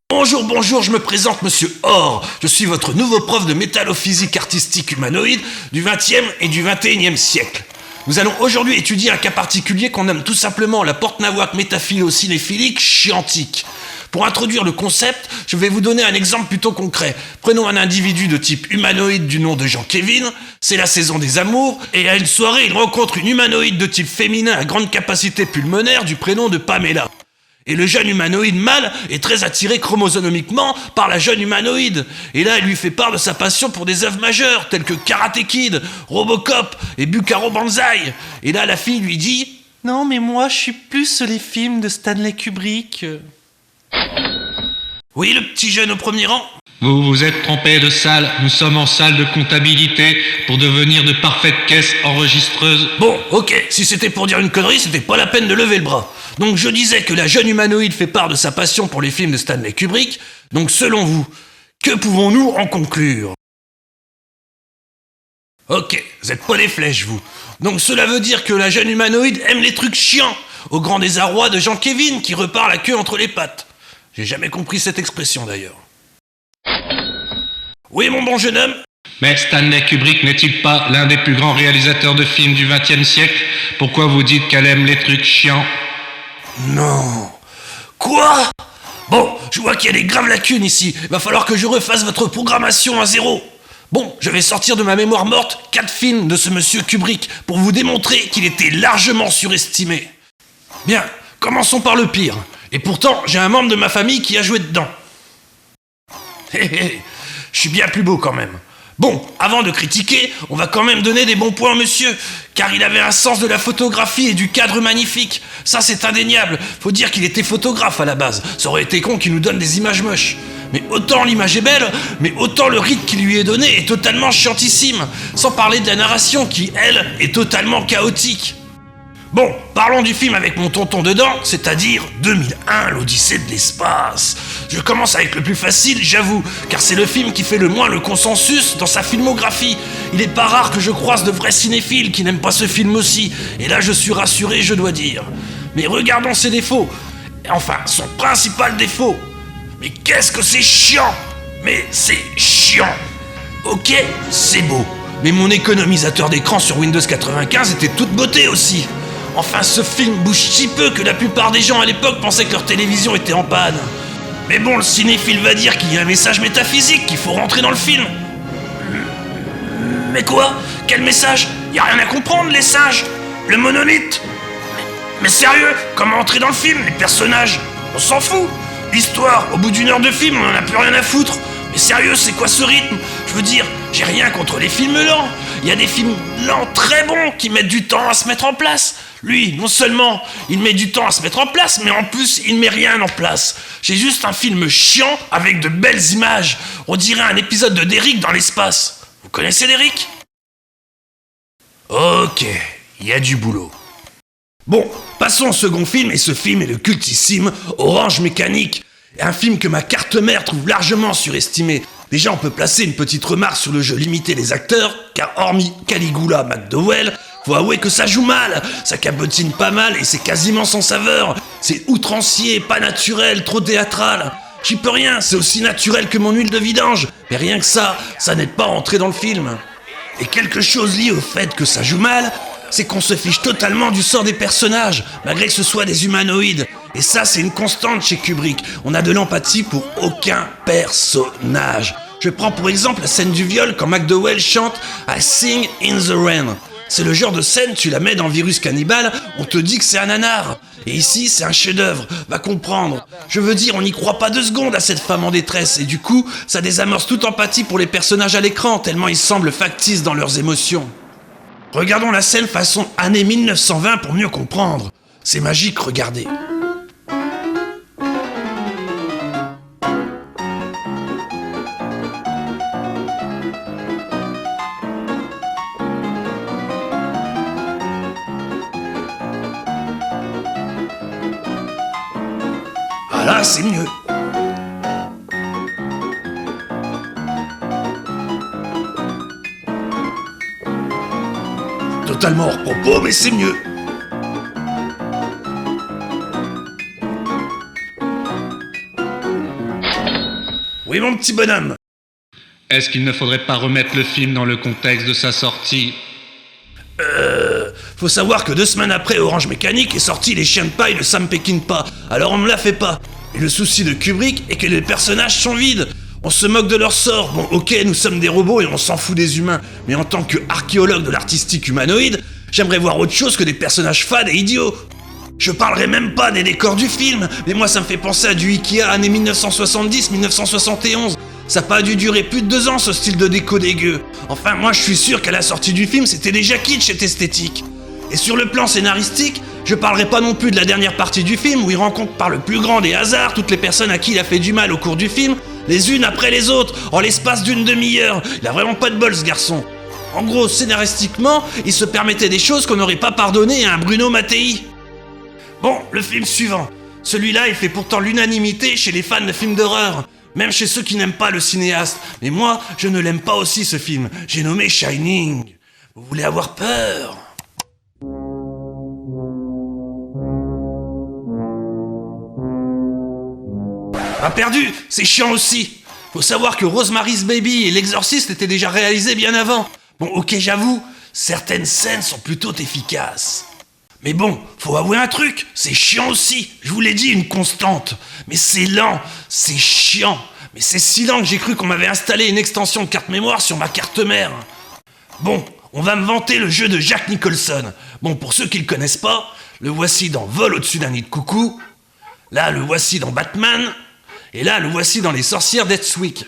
Bonjour, bonjour, je me présente Monsieur Or. Je suis votre nouveau prof de métallophysique artistique humanoïde du 20e et du 21e siècle. Nous allons aujourd'hui étudier un cas particulier qu'on nomme tout simplement la porte-nawak métaphilo-cinéphilique chiantique. Pour introduire le concept, je vais vous donner un exemple plutôt concret. Prenons un individu de type humanoïde du nom de Jean-Kévin, c'est la saison des amours, et à une soirée, il rencontre une humanoïde de type féminin à grande capacité pulmonaire du prénom de Pamela. Et le jeune humanoïde mâle est très attiré chromosomiquement par la jeune humanoïde. Et là, il lui fait part de sa passion pour des œuvres majeures, telles que Karate Kid, Robocop et Bukaro Banzai. Et là, la fille lui dit « Non, mais moi, je suis plus les films de Stanley Kubrick. » Oui, le petit jeune au premier rang. Vous vous êtes trompé de salle, nous sommes en salle de comptabilité pour devenir de parfaites caisses enregistreuses. Bon, ok, si c'était pour dire une connerie, c'était pas la peine de lever le bras. Donc je disais que la jeune humanoïde fait part de sa passion pour les films de Stanley Kubrick, donc selon vous, que pouvons-nous en conclure? Ok, vous êtes pas des flèches, vous. Donc cela veut dire que la jeune humanoïde aime les trucs chiants, au grand désarroi de Jean-Kévin qui repart la queue entre les pattes. J'ai jamais compris cette expression d'ailleurs. Oui, mon bon jeune homme. Mais Stanley Kubrick n'est-il pas l'un des plus grands réalisateurs de films du XXe siècle? Pourquoi vous dites qu'elle aime les trucs chiants? Non. Quoi? Bon, je vois qu'il y a des graves lacunes ici. Il va falloir que je refasse votre programmation à zéro. Bon, je vais sortir de ma mémoire morte 4 films de ce monsieur Kubrick pour vous démontrer qu'il était largement surestimé. Bien, commençons par le pire. Et pourtant, j'ai un membre de ma famille qui a joué dedans. Hé hé, je suis bien plus beau quand même. Bon, avant de critiquer, on va quand même donner des bons points au monsieur, car il avait un sens de la photographie et du cadre magnifique. Ça, c'est indéniable. Faut dire qu'il était photographe à la base. Ça aurait été con qu'il nous donne des images moches. Mais autant l'image est belle, mais autant le rythme qui lui est donné est totalement chiantissime. Sans parler de la narration qui, elle, est totalement chaotique. Bon, parlons du film avec mon tonton dedans, c'est-à-dire 2001, l'Odyssée de l'espace. Je commence avec le plus facile, j'avoue, car c'est le film qui fait le moins le consensus dans sa filmographie. Il est pas rare que je croise de vrais cinéphiles qui n'aiment pas ce film aussi, et là je suis rassuré, je dois dire. Mais regardons ses défauts, enfin, son principal défaut. Mais qu'est-ce que c'est chiant! Mais c'est chiant! Ok, c'est beau, mais mon économisateur d'écran sur Windows 95 était toute beauté aussi. Enfin, ce film bouge si peu que la plupart des gens à l'époque pensaient que leur télévision était en panne. Mais bon, le cinéphile va dire qu'il y a un message métaphysique, qu'il faut rentrer dans le film. Mais quoi? Quel message? Y a rien à comprendre, les singes? Le monolithe? Mais sérieux, comment entrer dans le film? Les personnages? On s'en fout. L'histoire, au bout d'une heure de film, on en a plus rien à foutre. Mais sérieux, c'est quoi ce rythme? Je veux dire, j'ai rien contre les films lents. Il y a des films lents très bons qui mettent du temps à se mettre en place. Lui, non seulement il met du temps à se mettre en place, mais en plus il met rien en place. J'ai juste un film chiant avec de belles images. On dirait un épisode de Derrick dans l'espace. Vous connaissez Derrick? Ok, il y a du boulot. Bon, passons au second film, et ce film est le cultissime Orange Mécanique. Un film que ma carte mère trouve largement surestimé. Déjà, on peut placer une petite remarque sur le jeu limité des acteurs, car hormis Caligula McDowell, faut avouer que ça joue mal, ça cabotine pas mal et c'est quasiment sans saveur. C'est outrancier, pas naturel, trop théâtral. J'y peux rien, c'est aussi naturel que mon huile de vidange. Mais rien que ça n'aide pas à entrer dans le film. Et quelque chose lié au fait que ça joue mal, c'est qu'on se fiche totalement du sort des personnages, malgré que ce soit des humanoïdes. Et ça, c'est une constante chez Kubrick. On a de l'empathie pour aucun personnage. Je prends pour exemple la scène du viol quand McDowell chante « I sing in the rain ». C'est le genre de scène, tu la mets dans Virus Cannibal, on te dit que c'est un nanar. Et ici, c'est un chef-d'œuvre, va comprendre. Je veux dire, on n'y croit pas 2 secondes à cette femme en détresse, et du coup, ça désamorce toute empathie pour les personnages à l'écran, tellement ils semblent factices dans leurs émotions. Regardons la scène façon année 1920 pour mieux comprendre. C'est magique, regardez. Ah là, c'est mieux. Totalement hors propos, mais c'est mieux. Oui, mon petit bonhomme. Est-ce qu'il ne faudrait pas remettre le film dans le contexte de sa sortie? Faut savoir que 2 semaines après, Orange Mécanique est sorti Les Chiens de Paille de Sam Peckinpah. Alors on me la fait pas. Et le souci de Kubrick est que les personnages sont vides. On se moque de leur sort. Bon, ok, nous sommes des robots et on s'en fout des humains. Mais en tant qu'archéologue de l'artistique humanoïde, j'aimerais voir autre chose que des personnages fades et idiots. Je parlerai même pas des décors du film, mais moi ça me fait penser à du Ikea années 1970-1971. Ça a pas dû durer plus de 2 ans ce style de déco dégueu. Enfin, moi je suis sûr qu'à la sortie du film, c'était déjà kitsch et esthétique. Et sur le plan scénaristique, je parlerai pas non plus de la dernière partie du film où il rencontre par le plus grand des hasards toutes les personnes à qui il a fait du mal au cours du film, les unes après les autres, en l'espace d'une demi-heure. Il a vraiment pas de bol ce garçon. En gros, scénaristiquement, il se permettait des choses qu'on n'aurait pas pardonnées à un Bruno Mattei. Bon, le film suivant. Celui-là, il fait pourtant l'unanimité chez les fans de films d'horreur. Même chez ceux qui n'aiment pas le cinéaste. Mais moi, je ne l'aime pas aussi ce film. J'ai nommé Shining. Vous voulez avoir peur ? Pas perdu, c'est chiant aussi. Faut savoir que Rosemary's Baby et L'Exorciste étaient déjà réalisés bien avant. Bon, ok, j'avoue, certaines scènes sont plutôt efficaces. Mais bon, faut avouer un truc, c'est chiant aussi. Je vous l'ai dit, une constante. Mais c'est lent, c'est chiant. Mais c'est si lent que j'ai cru qu'on m'avait installé une extension de carte mémoire sur ma carte mère. Bon, on va me vanter le jeu de Jack Nicholson. Bon, pour ceux qui le connaissent pas, le voici dans Vol au-dessus d'un nid de coucou. Là, le voici dans Batman. Et là, le voici dans Les Sorcières d'Eastwick.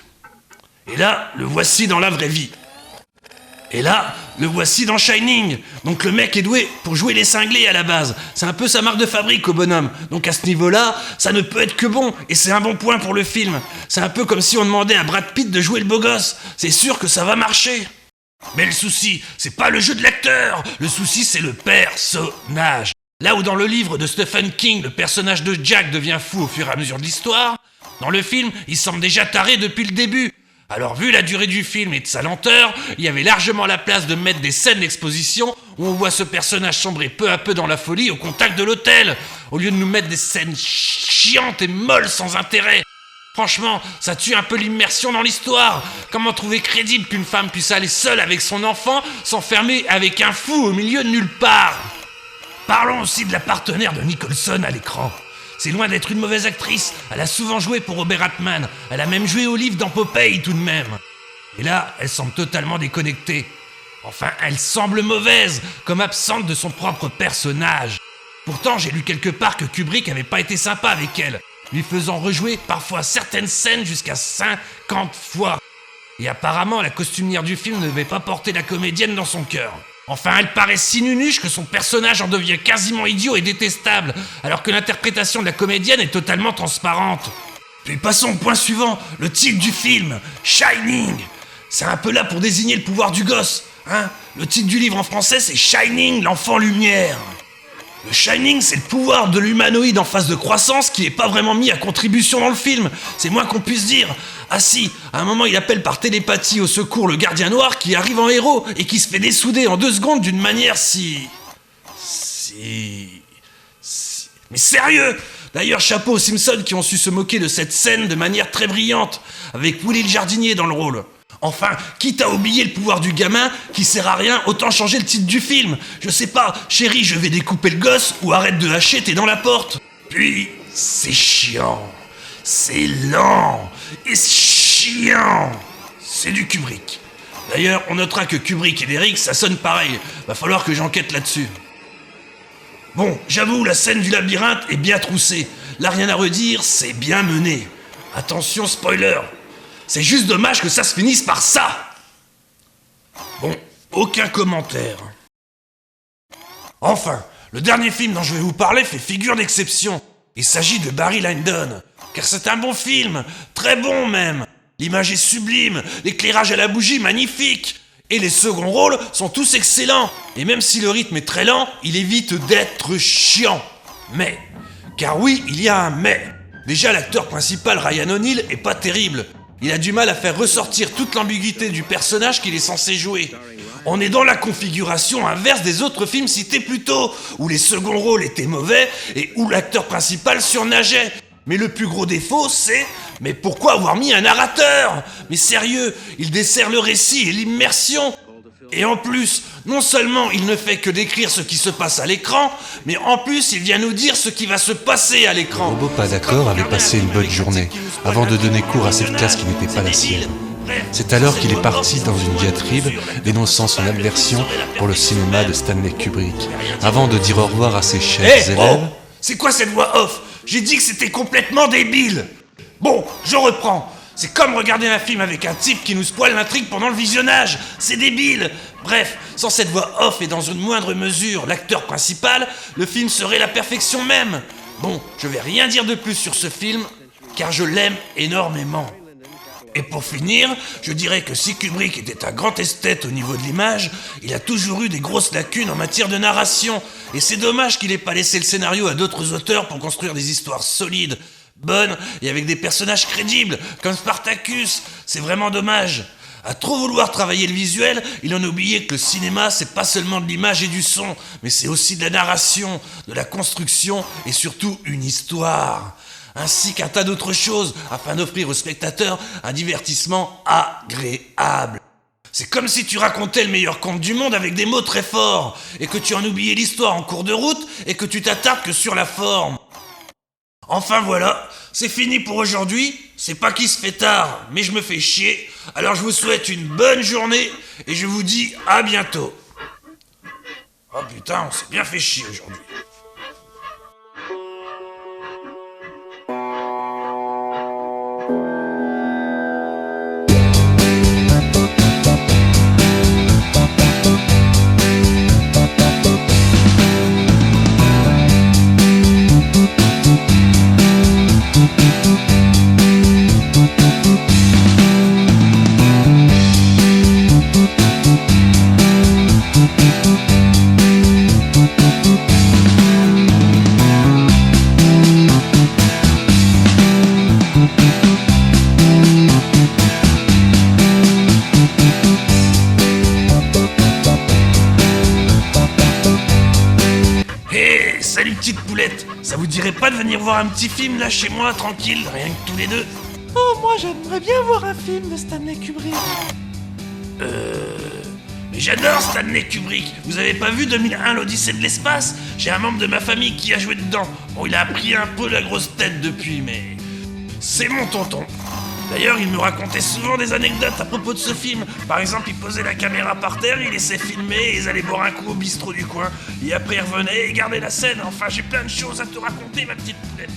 Et là, le voici dans La Vraie Vie. Et là, le voici dans Shining. Donc le mec est doué pour jouer les cinglés à la base. C'est un peu sa marque de fabrique au bonhomme. Donc à ce niveau-là, ça ne peut être que bon. Et c'est un bon point pour le film. C'est un peu comme si on demandait à Brad Pitt de jouer le beau gosse. C'est sûr que ça va marcher. Mais le souci, c'est pas le jeu de l'acteur. Le souci, c'est le personnage. Là où dans le livre de Stephen King, le personnage de Jack devient fou au fur et à mesure de l'histoire, dans le film, il semble déjà taré depuis le début. Alors vu la durée du film et de sa lenteur, il y avait largement la place de mettre des scènes d'exposition où on voit ce personnage sombrer peu à peu dans la folie au contact de l'hôtel, au lieu de nous mettre des scènes chiantes et molles sans intérêt. Franchement, ça tue un peu l'immersion dans l'histoire. Comment trouver crédible qu'une femme puisse aller seule avec son enfant, s'enfermer avec un fou au milieu de nulle part? Parlons aussi de la partenaire de Nicholson à l'écran. C'est loin d'être une mauvaise actrice, elle a souvent joué pour Robert Altman, elle a même joué au livre dans Popeye tout de même. Et là, elle semble totalement déconnectée. Enfin, elle semble mauvaise, comme absente de son propre personnage. Pourtant, j'ai lu quelque part que Kubrick avait pas été sympa avec elle, lui faisant rejouer parfois certaines scènes jusqu'à 50 fois. Et apparemment, la costumière du film ne devait pas porter la comédienne dans son cœur. Enfin, elle paraît si nunuche que son personnage en devient quasiment idiot et détestable, alors que l'interprétation de la comédienne est totalement transparente. Puis passons au point suivant, le titre du film, Shining. C'est un peu là pour désigner le pouvoir du gosse, hein. Le titre du livre en français, c'est Shining, l'enfant lumière. Le Shining, c'est le pouvoir de l'humanoïde en phase de croissance qui n'est pas vraiment mis à contribution dans le film. C'est moins qu'on puisse dire. Ah si, à un moment il appelle par télépathie au secours le gardien noir qui arrive en héros et qui se fait dessouder en 2 secondes d'une manière si... Mais sérieux! D'ailleurs, chapeau aux Simpsons qui ont su se moquer de cette scène de manière très brillante, avec Willy le jardinier dans le rôle. Enfin, quitte à oublier le pouvoir du gamin qui sert à rien, autant changer le titre du film. Je sais pas, chérie, je vais découper le gosse ou arrête de hacher, t'es dans la porte. Puis, c'est chiant, c'est lent et c'est chiant. C'est du Kubrick. D'ailleurs, on notera que Kubrick et Derrick, ça sonne pareil. Va falloir que j'enquête là-dessus. Bon, j'avoue, la scène du labyrinthe est bien troussée. Là, rien à redire, c'est bien mené. Attention, spoiler. C'est juste dommage que ça se finisse par ça. Bon, aucun commentaire. Enfin, le dernier film dont je vais vous parler fait figure d'exception. Il s'agit de Barry Lyndon. Car c'est un bon film, très bon même. L'image est sublime, l'éclairage à la bougie magnifique. Et les seconds rôles sont tous excellents. Et même si le rythme est très lent, il évite d'être chiant. Mais, car oui, il y a un mais. Déjà, l'acteur principal, Ryan O'Neal, est pas terrible. Il a du mal à faire ressortir toute l'ambiguïté du personnage qu'il est censé jouer. On est dans la configuration inverse des autres films cités plus tôt, où les seconds rôles étaient mauvais et où l'acteur principal surnageait. Mais le plus gros défaut, c'est... Mais pourquoi avoir mis un narrateur? Mais sérieux, il dessert le récit et l'immersion. Et en plus, non seulement il ne fait que décrire ce qui se passe à l'écran, mais en plus il vient nous dire ce qui va se passer à l'écran. Robot pas d'accord avait passé une bonne journée, avant de donner cours à cette classe qui n'était pas la sienne. C'est alors qu'il est parti dans une diatribe, dénonçant son aversion pour le cinéma de Stanley Kubrick, avant de dire au revoir à ses chers élèves. C'est quoi cette voix off? J'ai dit que c'était complètement débile. Bon, je reprends. C'est comme regarder un film avec un type qui nous spoile l'intrigue pendant le visionnage. C'est débile. Bref, sans cette voix off et dans une moindre mesure l'acteur principal, le film serait la perfection même. Bon, je vais rien dire de plus sur ce film, car je l'aime énormément. Et pour finir, je dirais que si Kubrick était un grand esthète au niveau de l'image, il a toujours eu des grosses lacunes en matière de narration. Et c'est dommage qu'il ait pas laissé le scénario à d'autres auteurs pour construire des histoires solides, bonnes et avec des personnages crédibles, comme Spartacus. C'est vraiment dommage. À trop vouloir travailler le visuel, il en a oublié que le cinéma, c'est pas seulement de l'image et du son, mais c'est aussi de la narration, de la construction et surtout une histoire. Ainsi qu'un tas d'autres choses, afin d'offrir aux spectateurs un divertissement agréable. C'est comme si tu racontais le meilleur conte du monde avec des mots très forts, et que tu en oubliais l'histoire en cours de route, et que tu t'attardes que sur la forme. Enfin voilà, c'est fini pour aujourd'hui. C'est pas qu'il se fait tard, mais je me fais chier. Alors je vous souhaite une bonne journée, et je vous dis à bientôt. Oh putain, on s'est bien fait chier aujourd'hui. Salut petite poulette, ça vous dirait pas de venir voir un petit film là chez moi, tranquille, rien que tous les deux? Oh, moi j'aimerais bien voir un film de Stanley Kubrick. Mais j'adore Stanley Kubrick. Vous avez pas vu 2001 l'Odyssée de l'espace? J'ai un membre de ma famille qui a joué dedans. Bon, il a pris un peu la grosse tête depuis, mais... c'est mon tonton. D'ailleurs, il me racontait souvent des anecdotes à propos de ce film. Par exemple, il posait la caméra par terre, il laissait filmer, et ils allaient boire un coup au bistrot du coin. Et après, ils revenaient et gardaient la scène. Enfin, j'ai plein de choses à te raconter, ma petite poulette.